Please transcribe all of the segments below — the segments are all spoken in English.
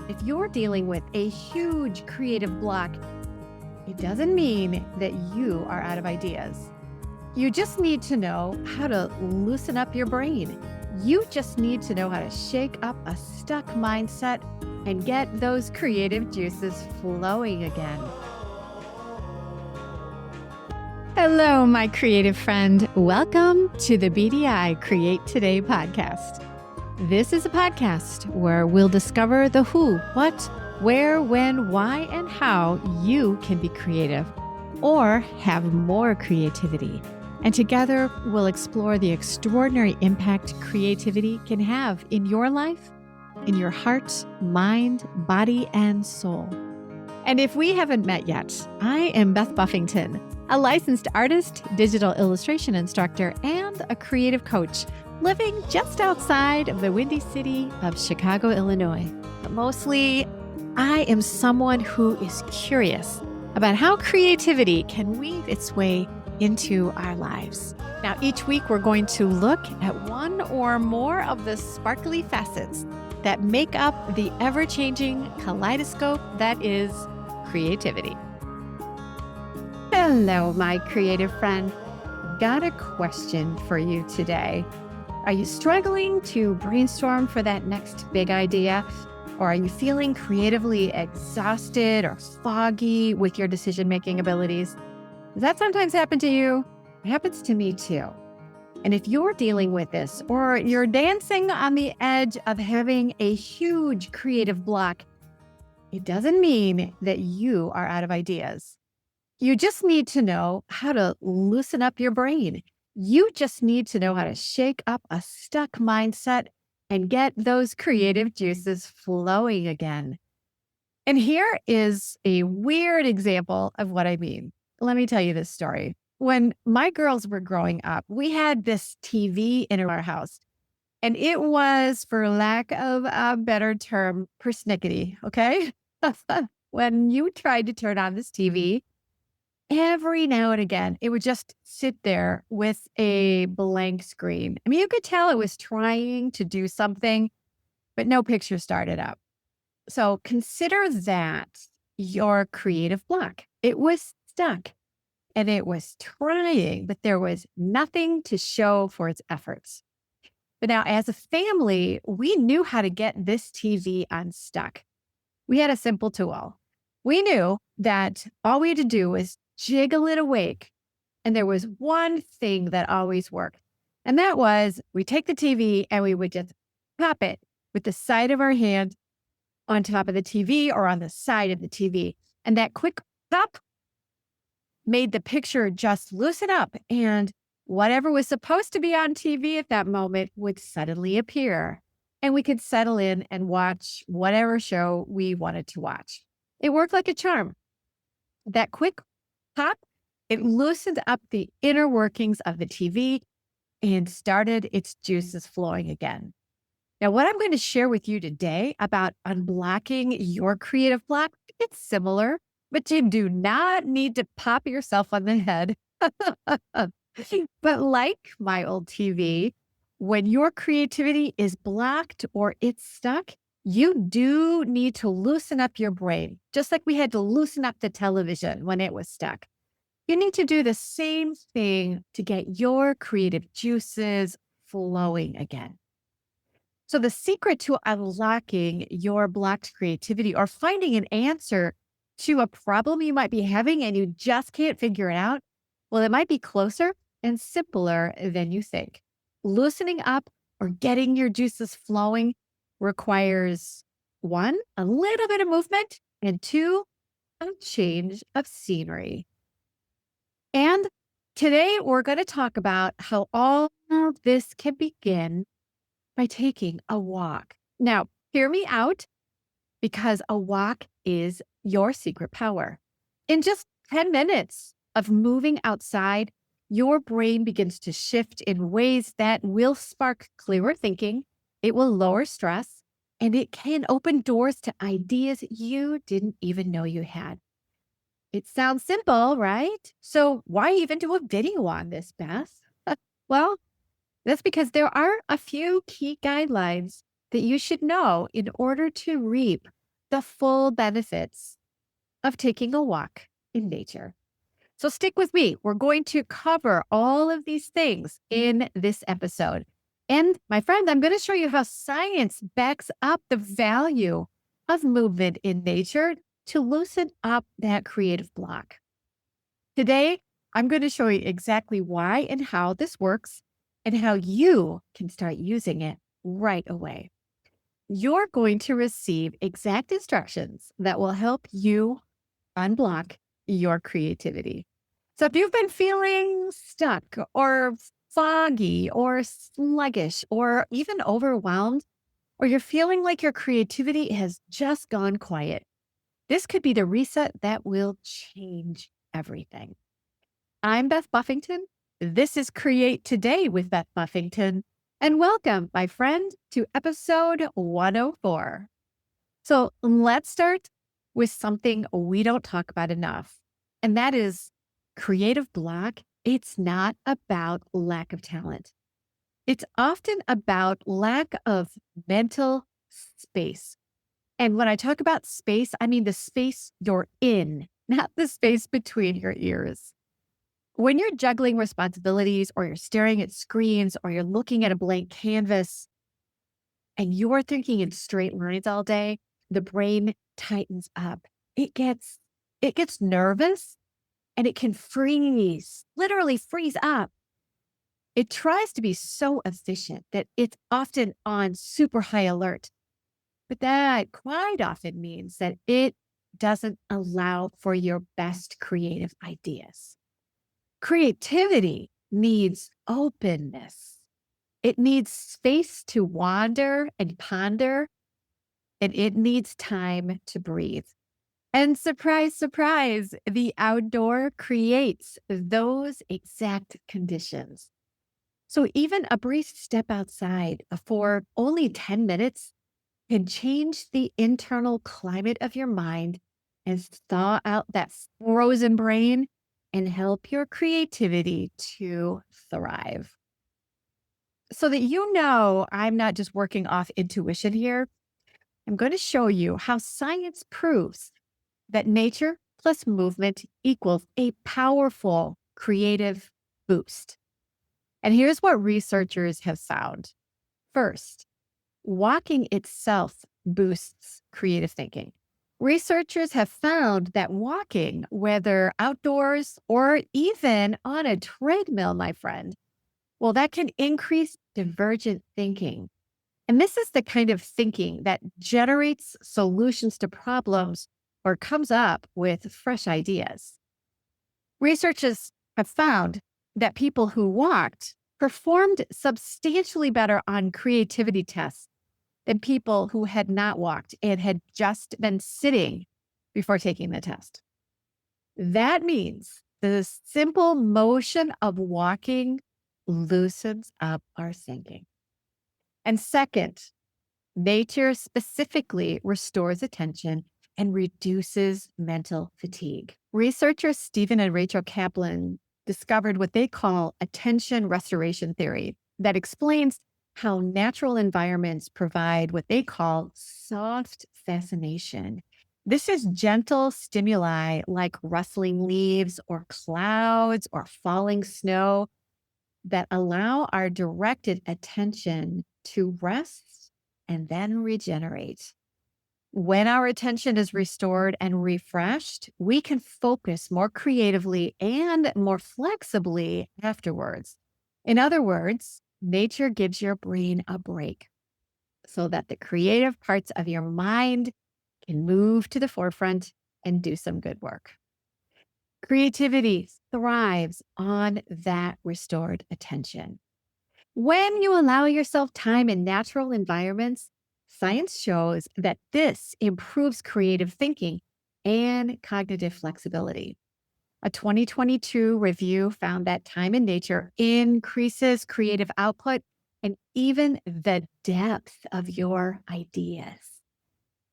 If you're dealing with a huge creative block, it doesn't mean that you are out of ideas. You just need to know how to loosen up your brain. You just need to know how to shake up a stuck mindset and get those creative juices flowing again. Hello, my creative friend. Welcome to the BDI Create Today podcast. This is a podcast where we'll discover the who, what, where, when, why, and how you can be creative or have more creativity. And together, we'll explore the extraordinary impact creativity can have in your life, in your heart, mind, body, and soul. And if we haven't met yet, I am Beth Buffington, a licensed artist, digital illustration instructor, and a creative coach living just outside of the windy city of Chicago, Illinois. But mostly, I am someone who is curious about how creativity can weave its way into our lives. Now, each week we're going to look at one or more of the sparkly facets that make up the ever-changing kaleidoscope that is creativity. Hello, my creative friend. Got a question for you today. Are you struggling to brainstorm for that next big idea? Or are you feeling creatively exhausted or foggy with your decision-making abilities? Does that sometimes happen to you? It happens to me too. And if you're dealing with this, or you're dancing on the edge of having a huge creative block, it doesn't mean that you are out of ideas. You just need to know how to loosen up your brain. You just need to know how to shake up a stuck mindset and get those creative juices flowing again. And here is a weird example of what I mean. Let me tell you this story. When my girls were growing up, we had this TV in our house, and it was, for lack of a better term, persnickety, okay? When you tried to turn on this TV, every now and again, it would just sit there with a blank screen. I mean, you could tell it was trying to do something, but no picture started up. So consider that your creative block. It was stuck and it was trying, but there was nothing to show for its efforts. But now, as a family, we knew how to get this TV unstuck. We had a simple tool. We knew that all we had to do was jiggle it awake. And there was one thing that always worked. And that was we take the TV and we would just pop it with the side of our hand on top of the TV or on the side of the TV. And that quick pop made the picture just loosen up. And whatever was supposed to be on TV at that moment would suddenly appear. And we could settle in and watch whatever show we wanted to watch. It worked like a charm. That quick pop, it loosened up the inner workings of the TV and started its juices flowing again. Now, what I'm going to share with you today about unblocking your creative block, it's similar, but you do not need to pop yourself on the head. But like my old TV, when your creativity is blocked or it's stuck, you do need to loosen up your brain, just like we had to loosen up the television when it was stuck. You need to do the same thing to get your creative juices flowing again. So the secret to unlocking your blocked creativity or finding an answer to a problem you might be having and you just can't figure it out, well, it might be closer and simpler than you think. Loosening up or getting your juices flowing requires 1, a little bit of movement, and 2, a change of scenery. And today we're going to talk about how all of this can begin by taking a walk. Now, hear me out, because a walk is your secret power. In just 10 minutes of moving outside, your brain begins to shift in ways that will spark clearer thinking, it will lower stress, and it can open doors to ideas you didn't even know you had. It sounds simple, right? So why even do a video on this, Beth? Well, that's because there are a few key guidelines that you should know in order to reap the full benefits of taking a walk in nature. So stick with me. We're going to cover all of these things in this episode. And my friend, I'm going to show you how science backs up the value of movement in nature to loosen up that creative block. Today, I'm going to show you exactly why and how this works and how you can start using it right away. You're going to receive exact instructions that will help you unblock your creativity. So if you've been feeling stuck or foggy or sluggish or even overwhelmed, or you're feeling like your creativity has just gone quiet, this could be the reset that will change everything. I'm Beth Buffington. This is Create Today with Beth Buffington. And welcome, my friend, to episode 104. So let's start with something we don't talk about enough, and that is creative block. It's not about lack of talent. It's often about lack of mental space. And when I talk about space, I mean the space you're in, not the space between your ears. When you're juggling responsibilities or you're staring at screens or you're looking at a blank canvas and you're thinking in straight lines all day, the brain tightens up. It gets nervous and it can freeze, literally freeze up. It tries to be so efficient that it's often on super high alert. But that quite often means that it doesn't allow for your best creative ideas. Creativity needs openness. It needs space to wander and ponder, and it needs time to breathe. And surprise, surprise, the outdoor creates those exact conditions. So even a brief step outside for only 10 minutes can change the internal climate of your mind and thaw out that frozen brain and help your creativity to thrive. So that you know I'm not just working off intuition here, I'm going to show you how science proves that nature plus movement equals a powerful creative boost. And here's what researchers have found. First, walking itself boosts creative thinking. Researchers have found that walking, whether outdoors or even on a treadmill, my friend, well, that can increase divergent thinking. And this is the kind of thinking that generates solutions to problems or comes up with fresh ideas. Researchers have found that people who walked performed substantially better on creativity tests than people who had not walked and had just been sitting before taking the test. That means the simple motion of walking loosens up our thinking. And second, nature specifically restores attention and reduces mental fatigue. Researchers Stephen and Rachel Kaplan discovered what they call attention restoration theory that explains how natural environments provide what they call soft fascination. This is gentle stimuli like rustling leaves or clouds or falling snow that allow our directed attention to rest and then regenerate. When our attention is restored and refreshed, we can focus more creatively and more flexibly afterwards. In other words, nature gives your brain a break so that the creative parts of your mind can move to the forefront and do some good work. Creativity thrives on that restored attention. When you allow yourself time in natural environments, science shows that this improves creative thinking and cognitive flexibility. A 2022 review found that time in nature increases creative output and even the depth of your ideas.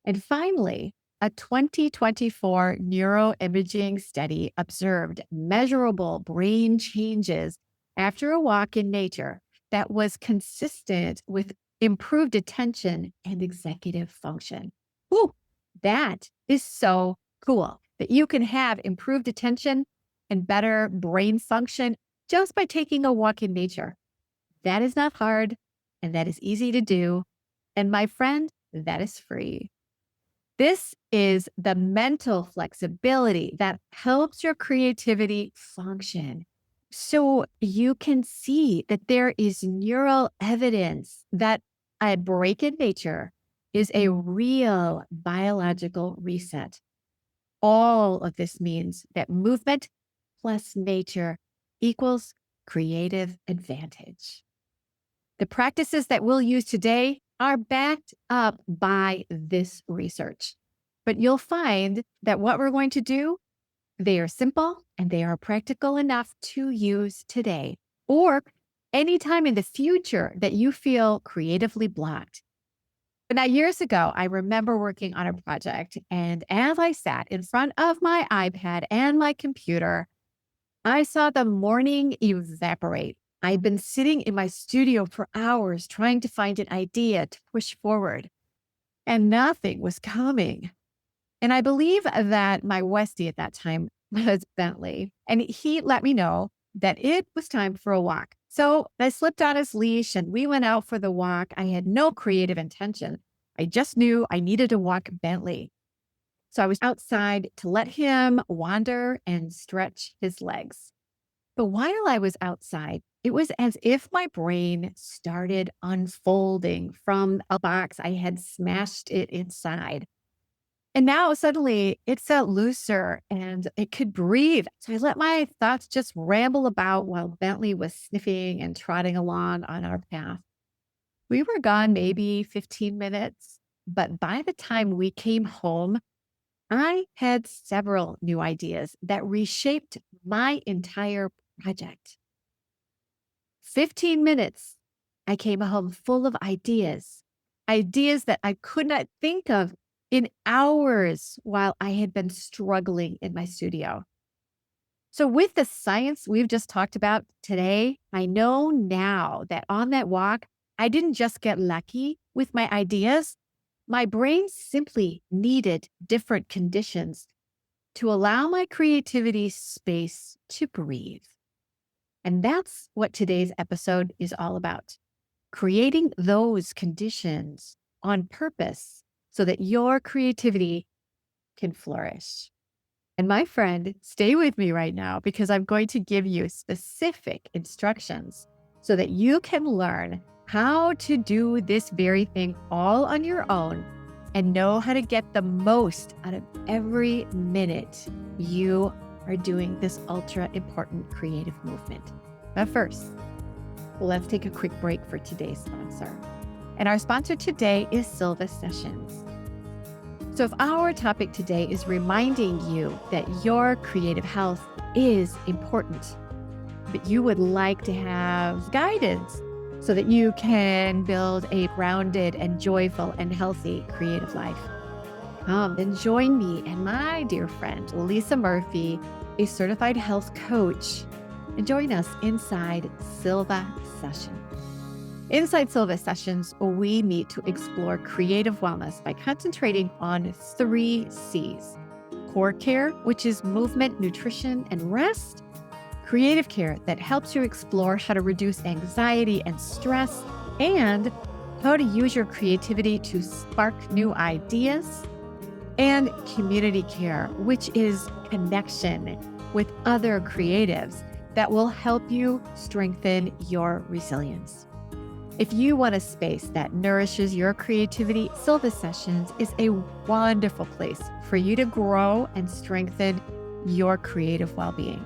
And finally, a 2024 neuroimaging study observed measurable brain changes after a walk in nature that was consistent with improved attention, and executive function. Ooh, that is so cool that you can have improved attention and better brain function just by taking a walk in nature. That is not hard, and that is easy to do. And my friend, that is free. This is the mental flexibility that helps your creativity function. So you can see that there is neural evidence that a break in nature is a real biological reset. All of this means that movement plus nature equals creative advantage. The practices that we'll use today are backed up by this research. But you'll find that what we're going to do, they are simple and they are practical enough to use today or anytime in the future that you feel creatively blocked. Now, years ago, I remember working on a project, and as I sat in front of my iPad and my computer, I saw the morning evaporate. I'd been sitting in my studio for hours trying to find an idea to push forward, and nothing was coming. And I believe that my Westie at that time was Bentley, and he let me know that it was time for a walk. So I slipped on his leash and we went out for the walk. I had no creative intention. I just knew I needed to walk Bentley. So I was outside to let him wander and stretch his legs. But while I was outside, it was as if my brain started unfolding from a box I had smashed it inside. And now suddenly it felt looser and it could breathe. So I let my thoughts just ramble about while Bentley was sniffing and trotting along on our path. We were gone maybe 15 minutes, but by the time we came home, I had several new ideas that reshaped my entire project. 15 minutes, I came home full of ideas that I could not think of in hours while I had been struggling in my studio. So, with the science we've just talked about today, I know now that on that walk, I didn't just get lucky with my ideas. My brain simply needed different conditions to allow my creativity space to breathe. And that's what today's episode is all about. Creating those conditions on purpose so that your creativity can flourish. And my friend, stay with me right now because I'm going to give you specific instructions so that you can learn how to do this very thing all on your own and know how to get the most out of every minute you are doing this ultra important creative movement. But first, let's take a quick break for today's sponsor. And our sponsor today is Silva Sessions. So if our topic today is reminding you that your creative health is important, but you would like to have guidance so that you can build a grounded and joyful and healthy creative life, come and join me and my dear friend, Lisa Murphy, a certified health coach, and join us inside Silva Sessions. Inside Silva Sessions, we meet to explore creative wellness by concentrating on 3 C's. Core care, which is movement, nutrition, and rest. Creative care that helps you explore how to reduce anxiety and stress and how to use your creativity to spark new ideas. And community care, which is connection with other creatives that will help you strengthen your resilience. If you want a space that nourishes your creativity, Silva Sessions is a wonderful place for you to grow and strengthen your creative well-being.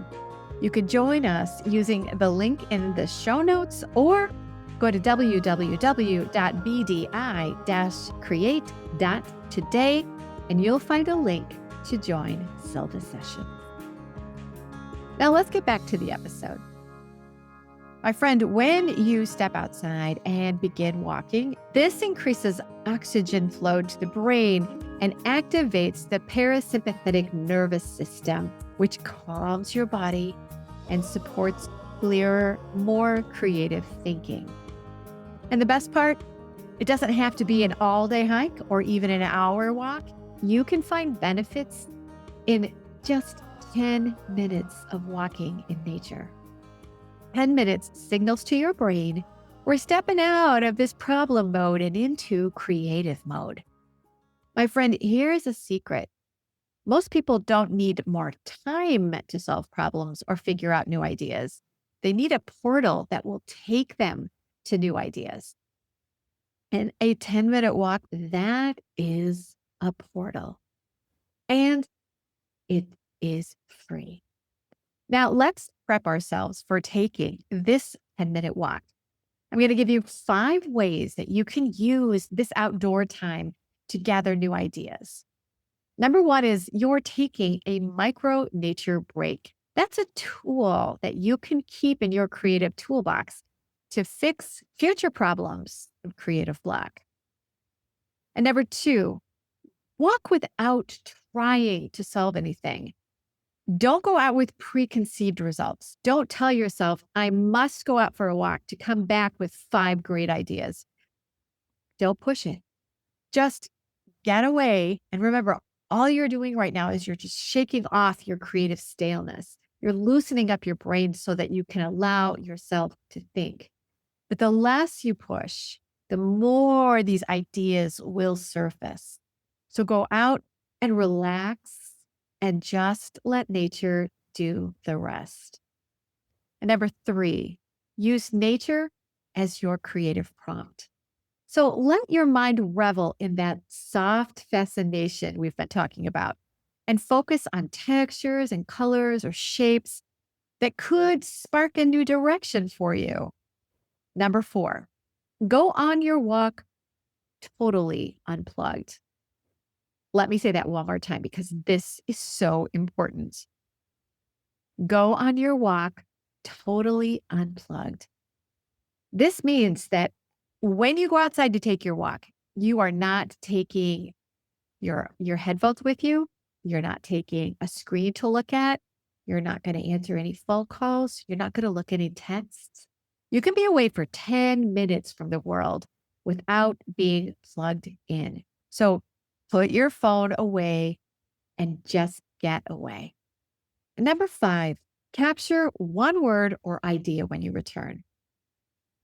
You can join us using the link in the show notes or go to www.bdi-create.today and you'll find a link to join Silva Sessions. Now let's get back to the episode. My friend, when you step outside and begin walking, this increases oxygen flow to the brain and activates the parasympathetic nervous system, which calms your body and supports clearer, more creative thinking. And the best part, It doesn't have to be an all-day hike or even an hour walk. You can find benefits in just 10 minutes of walking in nature. 10 minutes signals to your brain, we're stepping out of this problem mode and into creative mode. My friend, here is a secret. Most people don't need more time to solve problems or figure out new ideas. They need a portal that will take them to new ideas. And a 10-minute walk, that is a portal. And it is free. Now, let's prep ourselves for taking this 10-minute walk. I'm going to give you 5 ways that you can use this outdoor time to gather new ideas. Number 1 is you're taking a micro nature break. That's a tool that you can keep in your creative toolbox to fix future problems of creative block. And number 2, walk without trying to solve anything. Don't go out with preconceived results. Don't tell yourself, I must go out for a walk to come back with 5 great ideas. Don't push it. Just get away. And remember, all you're doing right now is you're just shaking off your creative staleness. You're loosening up your brain so that you can allow yourself to think. But the less you push, the more these ideas will surface. So go out and relax and just let nature do the rest. And number 3, use nature as your creative prompt. So let your mind revel in that soft fascination we've been talking about and focus on textures and colors or shapes that could spark a new direction for you. Number 4, go on your walk totally unplugged. Let me say that one more time because this is so important. Go on your walk totally unplugged. This means that when you go outside to take your walk, you are not taking your headphones with you. You're not taking a screen to look at. You're not going to answer any phone calls. You're not going to look at any texts. You can be away for 10 minutes from the world without being plugged in. So put your phone away and just get away. Number 5, capture one word or idea when you return.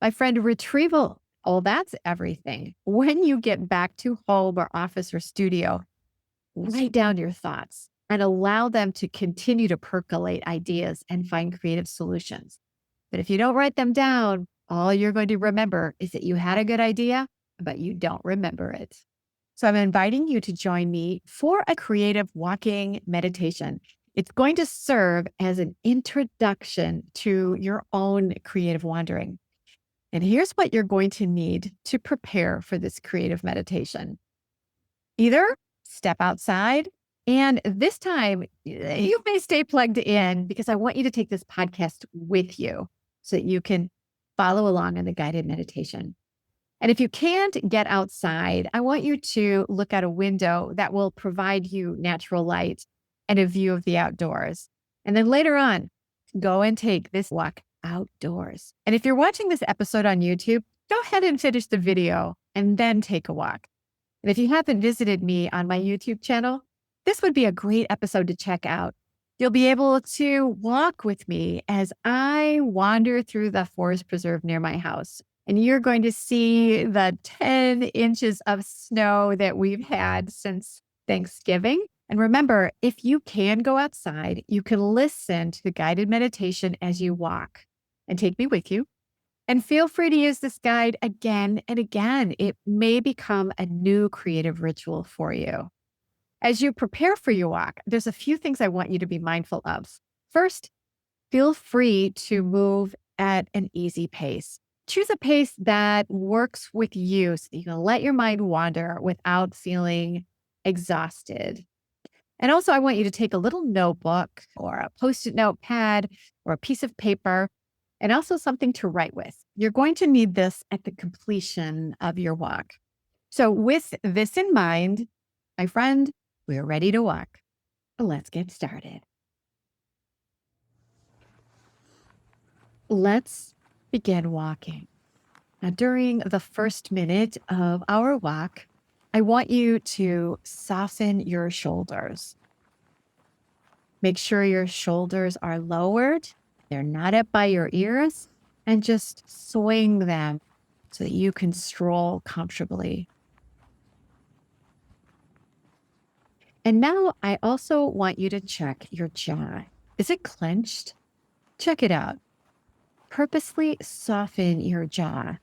My friend, retrieval. Oh, that's everything. When you get back to home or office or studio, write down your thoughts and allow them to continue to percolate ideas and find creative solutions. But if you don't write them down, all you're going to remember is that you had a good idea, but you don't remember it. So I'm inviting you to join me for a creative walking meditation. It's going to serve as an introduction to your own creative wandering. And here's what you're going to need to prepare for this creative meditation. Either step outside, and this time you may stay plugged in because I want you to take this podcast with you so that you can follow along in the guided meditation. And if you can't get outside, I want you to look out a window that will provide you natural light and a view of the outdoors. And then later on, go and take this walk outdoors. And if you're watching this episode on YouTube, go ahead and finish the video and then take a walk. And if you haven't visited me on my YouTube channel, this would be a great episode to check out. You'll be able to walk with me as I wander through the forest preserve near my house. And you're going to see the 10 inches of snow that we've had since Thanksgiving. And remember, if you can go outside, you can listen to the guided meditation as you walk and take me with you. And feel free to use this guide again and again. It may become a new creative ritual for you. As you prepare for your walk, there's a few things I want you to be mindful of. First, feel free to move at an easy pace. Choose a pace that works with you so that you can let your mind wander without feeling exhausted. And also, I want you to take a little notebook or a Post-it notepad or a piece of paper and also something to write with. You're going to need this at the completion of your walk. So with this in mind, my friend, we're ready to walk. Let's get started. Let's begin walking. Now, during the first minute of our walk, I want you to soften your shoulders. Make sure your shoulders are lowered, they're not up by your ears, and just swing them so that you can stroll comfortably. And now I also want you to check your jaw. Is it clenched? Check it out. Purposely soften your jaw.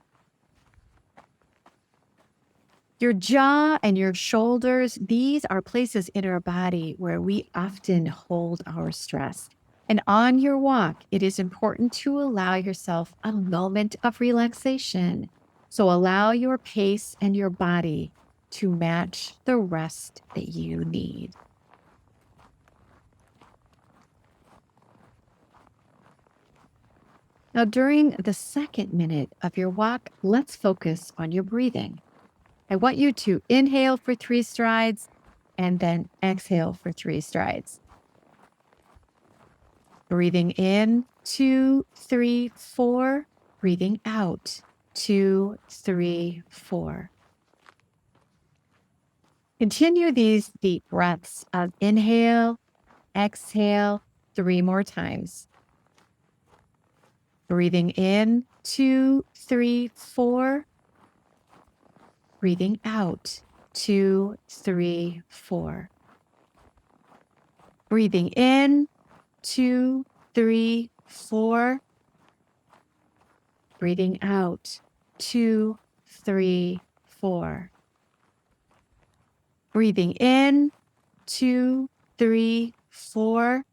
Your jaw and your shoulders, these are places in our body where we often hold our stress. And on your walk, it is important to allow yourself a moment of relaxation. So allow your pace and your body to match the rest that you need. Now, during the second minute of your walk, let's focus on your breathing. I want you to inhale for 3 strides and then exhale for 3 strides. Breathing in, 2, 3, 4. Breathing out, 2, 3, 4. Continue these deep breaths of inhale, exhale 3 more times. Breathing in, 2, 3, 4. Breathing out, 2, 3, 4. Breathing in, 2, 3, 4. Breathing out, 2, 3, 4. Breathing in, 2, 3, 4.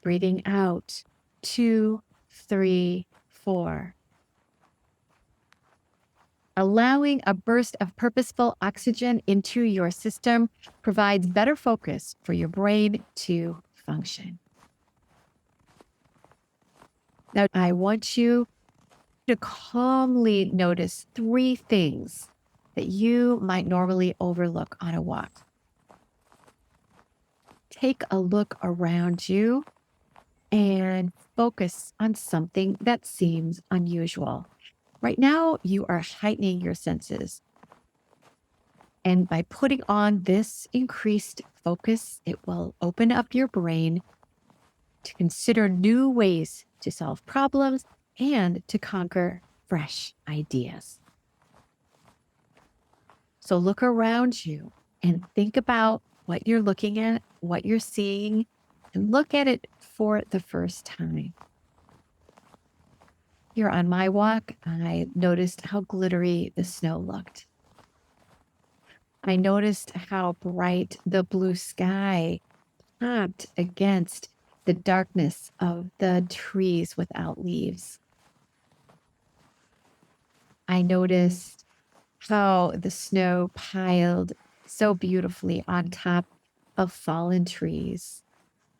Breathing out, 2, 3, 4. Allowing a burst of purposeful oxygen into your system provides better focus for your brain to function. Now, I want you to calmly notice 3 things that you might normally overlook on a walk. Take a look around you and focus on something that seems unusual. Right now, you are heightening your senses. And by putting on this increased focus, it will open up your brain to consider new ways to solve problems and to conquer fresh ideas. So look around you and think about what you're looking at, what you're seeing, and look at it for the first time. Here on my walk, I noticed how glittery the snow looked. I noticed how bright the blue sky popped against the darkness of the trees without leaves. I noticed how the snow piled so beautifully on top of fallen trees.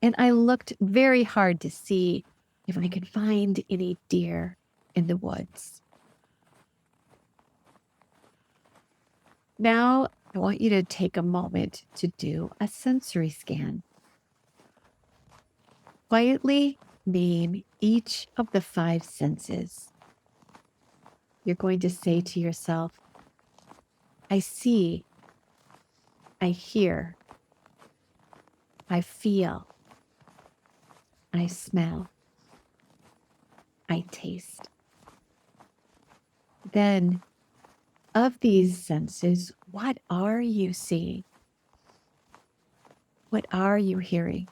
And I looked very hard to see if I could find any deer in the woods. Now, I want you to take a moment to do a sensory scan. Quietly name each of the 5 senses. You're going to say to yourself, I see, I hear, I feel, I smell, I taste. Then, of these senses, what are you seeing? What are you hearing?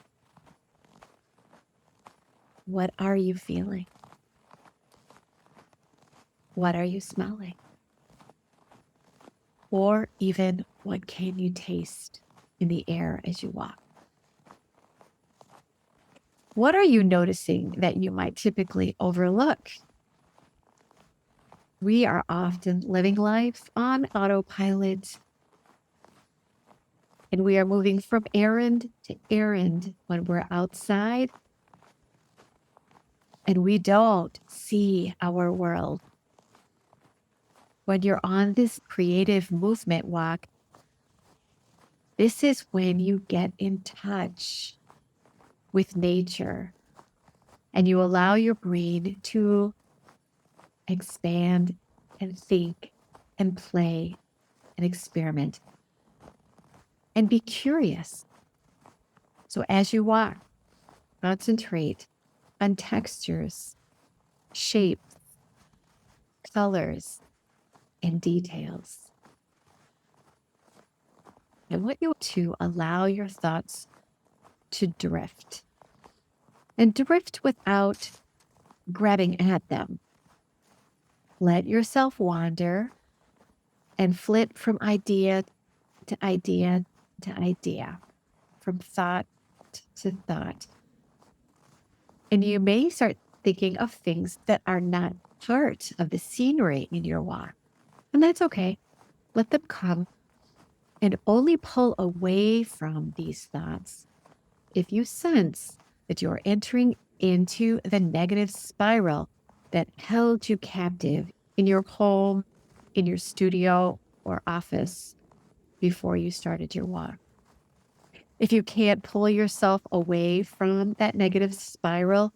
What are you feeling? What are you smelling? Or even what can you taste in the air as you walk? What are you noticing that you might typically overlook? We are often living life on autopilot, and we are moving from errand to errand when we're outside, and we don't see our world. When you're on this creative movement walk, this is when you get in touch with nature and you allow your brain to expand and think and play and experiment and be curious. So as you walk, concentrate on textures, shapes, colors, and details. I want you to allow your thoughts to drift and drift without grabbing at them. Let yourself wander and flit from idea to idea to idea, from thought to thought. And you may start thinking of things that are not part of the scenery in your walk. And that's okay. Let them come and only pull away from these thoughts if you sense that you're entering into the negative spiral that held you captive in your home, in your studio, or office before you started your walk. If you can't pull yourself away from that negative spiral,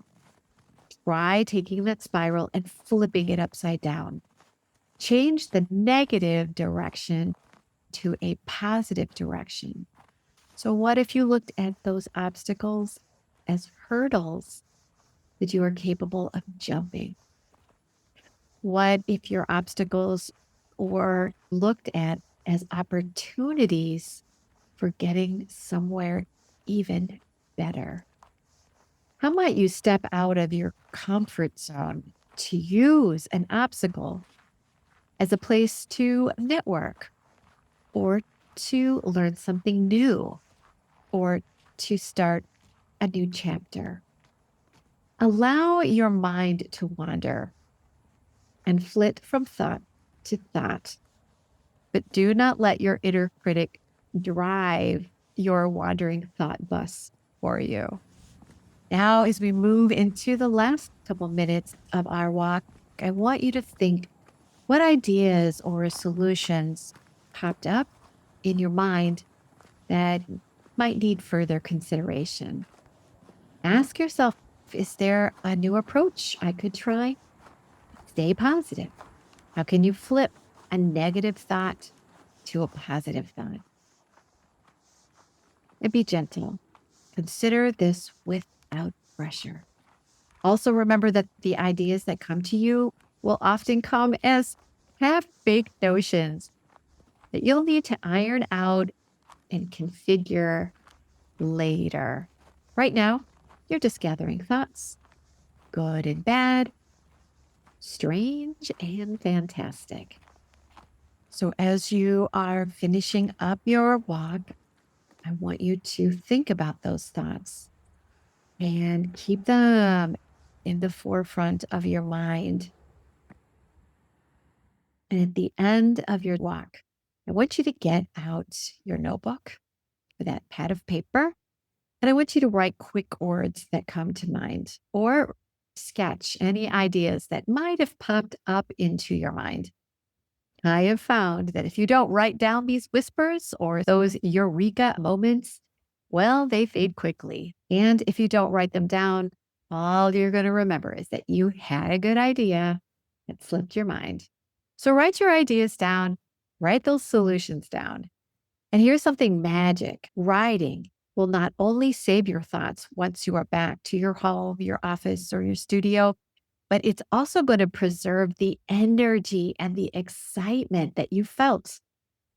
try taking that spiral and flipping it upside down. Change the negative direction to a positive direction. So, what if you looked at those obstacles as hurdles that you are capable of jumping? What if your obstacles were looked at as opportunities for getting somewhere even better? How might you step out of your comfort zone to use an obstacle as a place to network or to learn something new or to start a new chapter? Allow your mind to wander and flit from thought to thought, but do not let your inner critic drive your wandering thought bus for you. Now, as we move into the last couple minutes of our walk, I want you to think what ideas or solutions popped up in your mind that might need further consideration. Ask yourself, is there a new approach I could try? Stay positive. How can you flip a negative thought to a positive thought? And be gentle. Consider this without pressure. Also, remember that the ideas that come to you will often come as half-baked notions that you'll need to iron out and configure later. Right now, you're just gathering thoughts, good and bad, strange and fantastic. So as you are finishing up your walk, I want you to think about those thoughts and keep them in the forefront of your mind. And at the end of your walk, I want you to get out your notebook or that pad of paper, and I want you to write quick words that come to mind or sketch any ideas that might have popped up into your mind. I have found that if you don't write down these whispers or those eureka moments, well, they fade quickly. And if you don't write them down, all you're going to remember is that you had a good idea that slipped your mind. So write your ideas down, write those solutions down. And here's something magic. Writing will not only save your thoughts once you are back to your home, your office, or your studio, but it's also going to preserve the energy and the excitement that you felt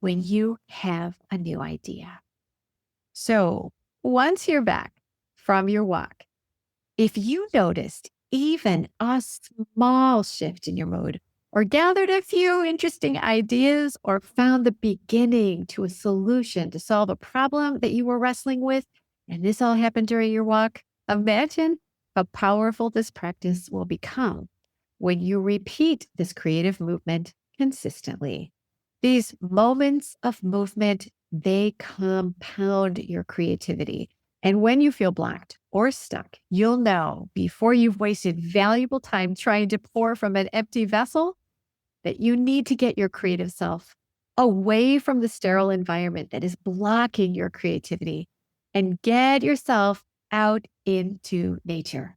when you have a new idea. So once you're back from your walk, if you noticed even a small shift in your mood, or gathered a few interesting ideas, or found the beginning to a solution to solve a problem that you were wrestling with, and this all happened during your walk, imagine how powerful this practice will become when you repeat this creative movement consistently. These moments of movement, they compound your creativity. And when you feel blocked or stuck, you'll know before you've wasted valuable time trying to pour from an empty vessel that you need to get your creative self away from the sterile environment that is blocking your creativity and get yourself out into nature.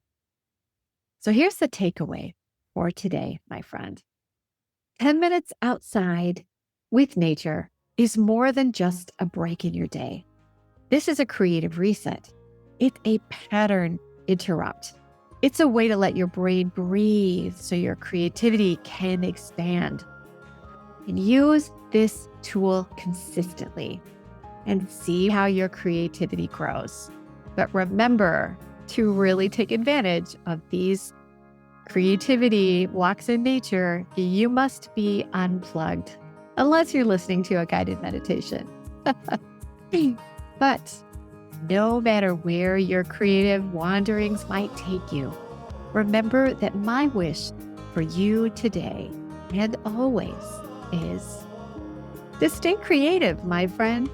So here's the takeaway. for today, my friend. 10 minutes outside with nature is more than just a break in your day. This is a creative reset. It's a pattern interrupt. It's a way to let your brain breathe so your creativity can expand. And use this tool consistently and see how your creativity grows. But remember to really take advantage of these creativity walks in nature. You must be unplugged, unless you're listening to a guided meditation. But no matter where your creative wanderings might take you, remember that my wish for you today and always is to stay creative, my friend.